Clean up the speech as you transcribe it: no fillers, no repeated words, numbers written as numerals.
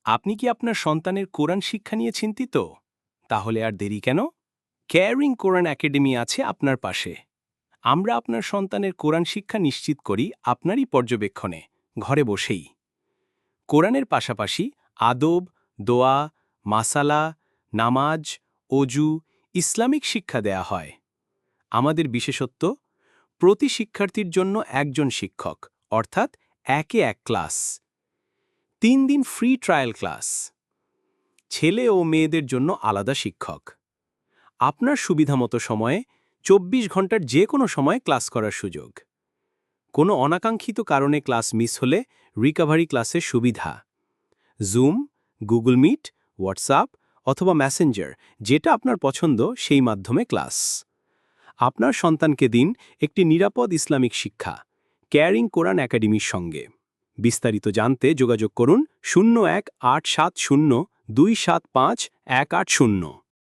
আপনি কি আপনার সন্তানের কোরআন শিক্ষা নিয়ে চিন্তিত? তাহলে আর দেরি কেন? কেয়ারিং কোরআন একাডেমি আছে আপনার পাশে। আমরা আপনার সন্তানের কোরআন শিক্ষা নিশ্চিত করি আপনারই পর্যবেক্ষণে, ঘরে বসেই। কোরআনের পাশাপাশি আদব, দোয়া, মাসালা, নামাজ, অজু, ইসলামিক শিক্ষা দেয়া হয়। আমাদের বিশেষত্ব, প্রতি শিক্ষার্থীর জন্য একজন শিক্ষক, অর্থাৎ একে এক ক্লাস। ৩ দিন ফ্রি ট্রায়াল ক্লাস। ছেলে ও মেয়েদের জন্য আলাদা শিক্ষক। আপনার সুবিধামতো সময়ে ২৪ ঘন্টার যে কোনো সময় ক্লাস করার সুযোগ। কোনো অনাকাঙ্ক্ষিত কারণে ক্লাস মিস হলে রিকভারি ক্লাসের সুবিধা। জুম, গুগল মিট, হোয়াটসঅ্যাপ অথবা মেসেঞ্জার, যেটা আপনার পছন্দ সেই মাধ্যমে ক্লাস। আপনার সন্তানকে দিন একটি নিরাপদ ইসলামিক শিক্ষা, কেয়ারিং কোরআন একাডেমির সঙ্গে। বিস্তারিত জানতে যোগাযোগ করুন 01-870-275-180।